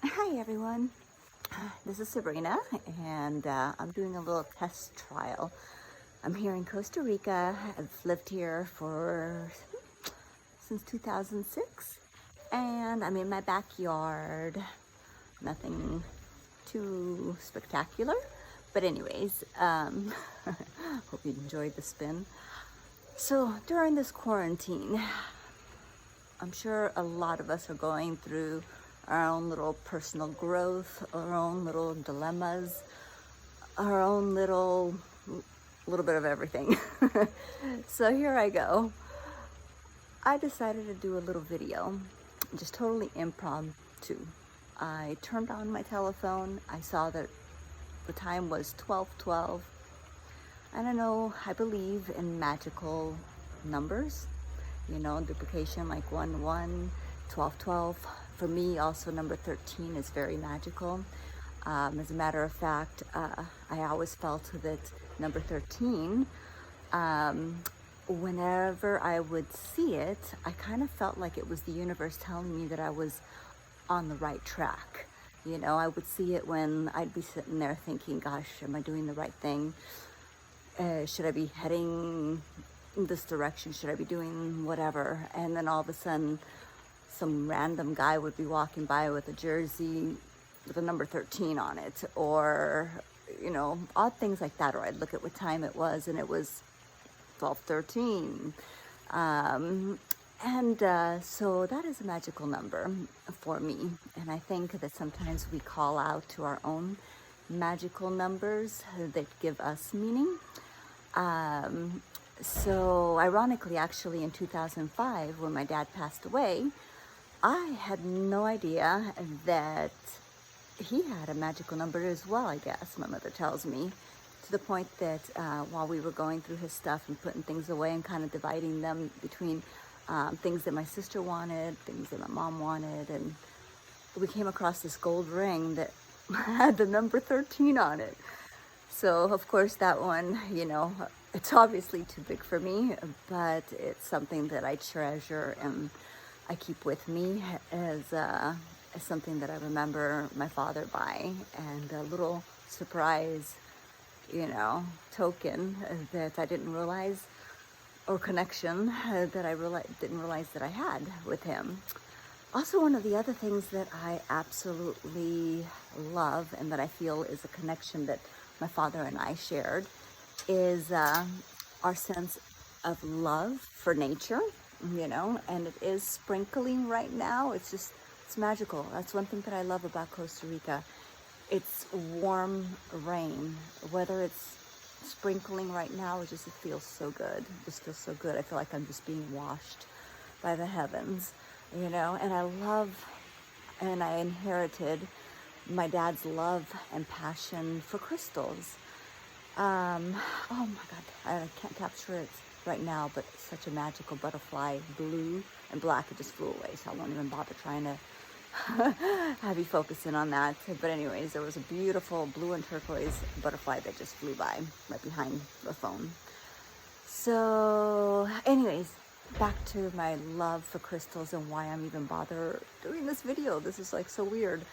Hi everyone, this is Sabrina and I'm doing a little test trial. I'm here in Costa Rica. I've lived here for since 2006 and I'm in my backyard. Nothing too spectacular, but anyways, hope you enjoyed the spin. So during this quarantine, I'm sure a lot of us are going through our own little personal growth, our own little dilemmas, our own little bit of everything. So here I go. I decided to do a little video, just totally impromptu. I turned on my telephone. I saw that the time was 12:12. I don't know, I believe in magical numbers, duplication like 1, 1, 12, 12. For me, also number 13 is very magical. As a matter of fact, I always felt that number 13, whenever I would see it, I kind of felt like it was the universe telling me that I was on the right track. I would see it when I'd be sitting there thinking, gosh, am I doing the right thing? Should I be heading in this direction? Should I be doing whatever? And then all of a sudden, some random guy would be walking by with a jersey with a number 13 on it, or, odd things like that. Or I'd look at what time it was and it was 12:13. So that is a magical number for me. And I think that sometimes we call out to our own magical numbers that give us meaning. So ironically, actually in 2005, when my dad passed away, I had no idea that he had a magical number as well, I guess, my mother tells me, to the point that while we were going through his stuff and putting things away and kind of dividing them between things that my sister wanted, things that my mom wanted, and we came across this gold ring that had the number 13 on it. So of course that one, it's obviously too big for me, but it's something that I treasure and I keep with me as something that I remember my father by, and a little surprise, token that I didn't realize, or connection that I didn't realize that I had with him. Also, one of the other things that I absolutely love and that I feel is a connection that my father and I shared is our sense of love for nature, and it is sprinkling right now. It's magical. That's one thing that I love about Costa Rica. It's warm rain. Whether it's sprinkling right now, it feels so good. It just feels so good. I feel like I'm just being washed by the heavens, and I love, and I inherited my dad's love and passion for crystals. Oh my God, I can't capture it right now, but it's such a magical butterfly, blue and black. It just flew away, so I won't even bother trying to have you focus in on that. But anyways, there was a beautiful blue and turquoise butterfly that just flew by right behind the phone. So anyways, back to my love for crystals and why I'm even bother doing this video. This is like so weird.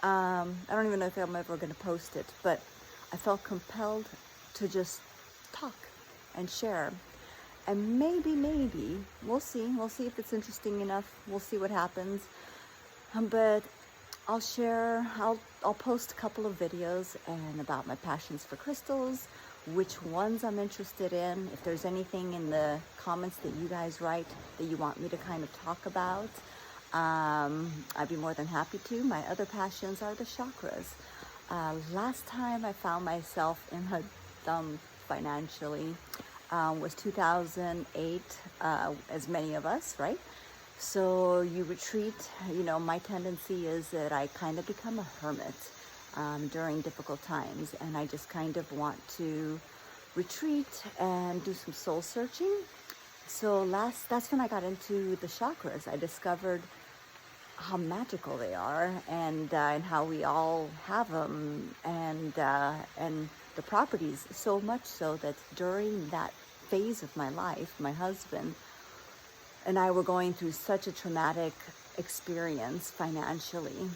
I don't even know if I'm ever going to post it, but I felt compelled to just talk and share. And maybe, we'll see if it's interesting enough. We'll see what happens. But I'll post a couple of videos and about my passions for crystals, which ones I'm interested in. If there's anything in the comments that you guys write that you want me to kind of talk about, I'd be more than happy to. My other passions are the chakras. Last time I found myself in a dump financially was 2008, as many of us, right? So you retreat. My tendency is that I kind of become a hermit during difficult times, and I just kind of want to retreat and do some soul searching. So that's when I got into the chakras. I discovered how magical they are, and how we all have them, and the properties, so much so that during that phase of my life, my husband and I were going through such a traumatic experience financially,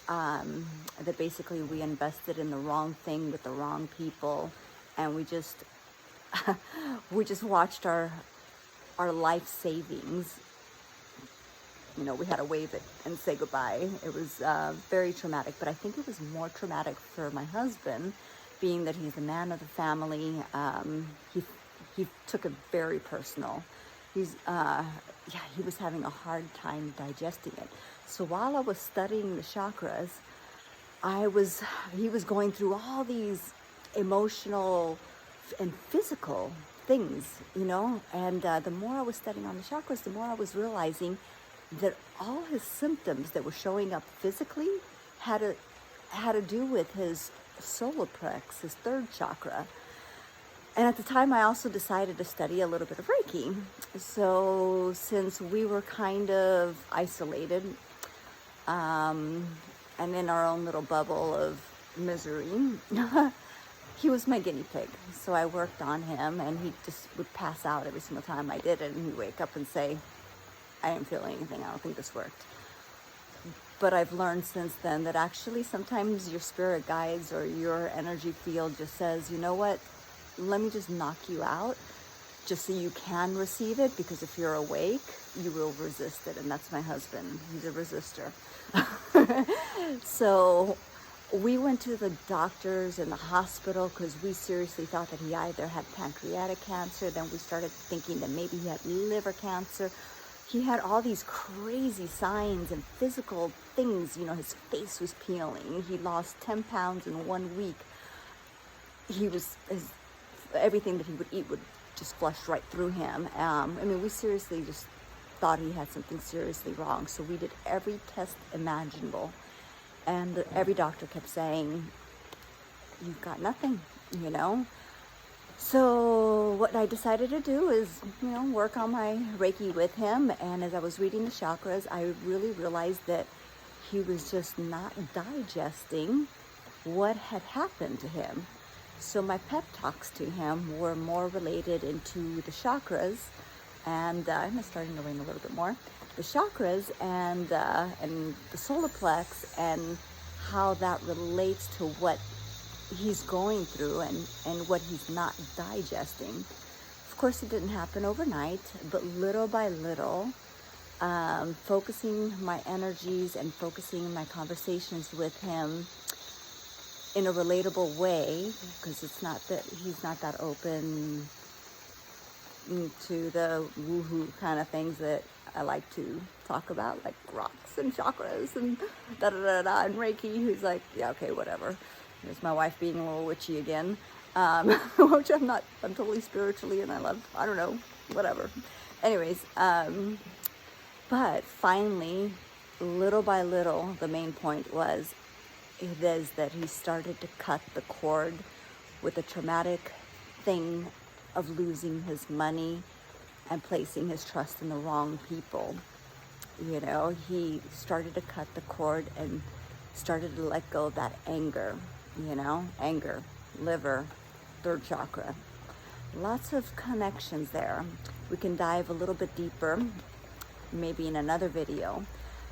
that basically we invested in the wrong thing with the wrong people, and we just we just watched our life savings. You know, we had to wave it and say goodbye. It was very traumatic, but I think it was more traumatic for my husband, being that he's the man of the family. He took it very personal. He was having a hard time digesting it. So while I was studying the chakras, he was going through all these emotional and physical things, you know, and the more I was studying on the chakras, the more I was realizing that all his symptoms that were showing up physically had to do with his solar plex, his third chakra. And at the time, I also decided to study a little bit of Reiki. So since we were kind of isolated and in our own little bubble of misery, he was my guinea pig. So I worked on him, and he just would pass out every single time I did it. And he'd wake up and say, I didn't feel anything. I don't think this worked. But I've learned since then that actually sometimes your spirit guides or your energy field just says, you know what? Let me just knock you out just so you can receive it, because if you're awake, you will resist it. And that's my husband. He's a resistor. So we went to the doctors in the hospital because we seriously thought that he either had pancreatic cancer. Then we started thinking that maybe he had liver cancer. He had all these crazy signs and physical things. You know, his face was peeling. He lost 10 pounds in 1 week. Everything that he would eat would just flush right through him. I mean, we seriously just thought he had something seriously wrong. So we did every test imaginable. And every doctor kept saying, you've got nothing, you know. So what I decided to do is, you know, work on my Reiki with him. And as I was reading the chakras, I really realized that he was just not digesting what had happened to him. So my pep talks to him were more related into the chakras, and it's starting to rain a little bit more. The chakras and the solar plex, and how that relates to what he's going through and what he's not digesting. Of course, it didn't happen overnight, but little by little, focusing my energies and focusing my conversations with him in a relatable way, because it's not that he's not that open to the woohoo kind of things that I like to talk about, like rocks and chakras and da-da-da-da and Reiki. He's like, yeah, okay, whatever. There's my wife being a little witchy again, which I'm not. I'm totally spiritually, and I don't know, whatever. Anyways, but finally, little by little, the main point was that he started to cut the cord with the traumatic thing of losing his money and placing his trust in the wrong people. You know, he started to cut the cord and started to let go of that anger, you know, anger, liver, third chakra. Lots of connections there. We can dive a little bit deeper, maybe in another video.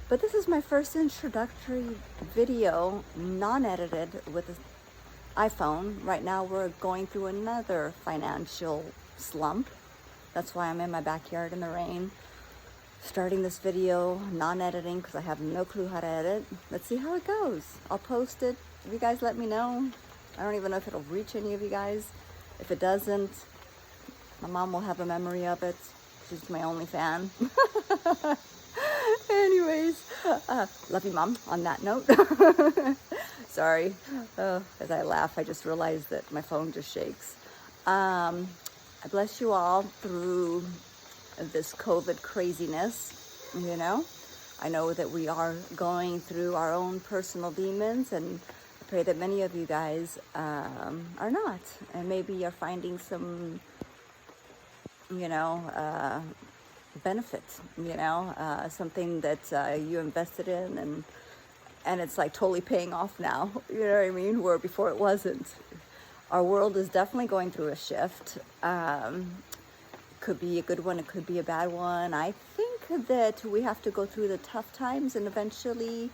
But this is my first introductory video, non-edited, with an iPhone. Right now we're going through another financial slump. That's why I'm in my backyard in the rain, starting this video, non-editing, because I have no clue how to edit. Let's see how it goes. I'll post it. If you guys let me know. I don't even know if it'll reach any of you guys. If it doesn't, my mom will have a memory of it. She's my only fan. Anyways, love you, Mom, on that note. Sorry. As I laugh, I just realized that my phone just shakes. I bless you all through this COVID craziness, you know. I know that we are going through our own personal demons, and I pray that many of you guys are not. And maybe you're finding some, you know, benefit, you know, something that you invested in, and it's like totally paying off now, you know what I mean, where before it wasn't. Our world is definitely going through a shift. Could be a good one, it could be a bad one. I think that we have to go through the tough times, and eventually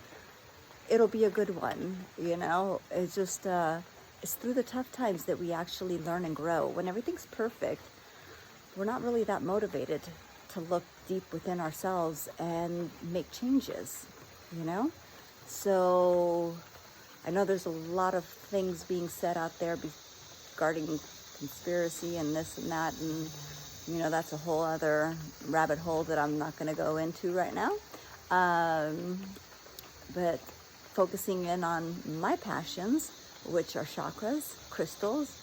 it'll be a good one, you know. It's just, it's through the tough times that we actually learn and grow. When everything's perfect, we're not really that motivated to look deep within ourselves and make changes, you know? So I know there's a lot of things being said out there regarding conspiracy and this and that, and you know, that's a whole other rabbit hole that I'm not going to go into right now. But focusing in on my passions, which are chakras, crystals,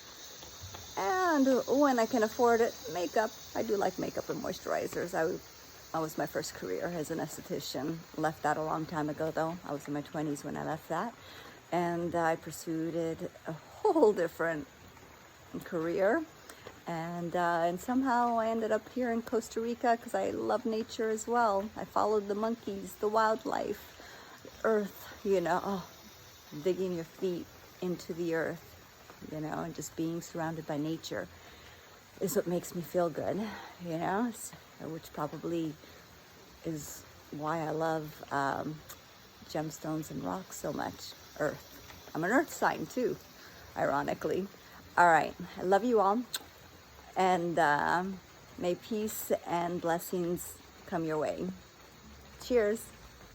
and when I can afford it, makeup. I do like makeup and moisturizers. That was my first career as an esthetician. Left that a long time ago, though. I was in my 20s when I left that. And I pursued a whole different career. And somehow I ended up here in Costa Rica because I love nature as well. I followed the monkeys, the wildlife, earth, you know, digging your feet into the earth, you know, and just being surrounded by nature is what makes me feel good, you know, which probably is why I love gemstones and rocks so much. Earth. I'm an earth sign too, ironically. All right. I love you all. And may peace and blessings come your way. Cheers.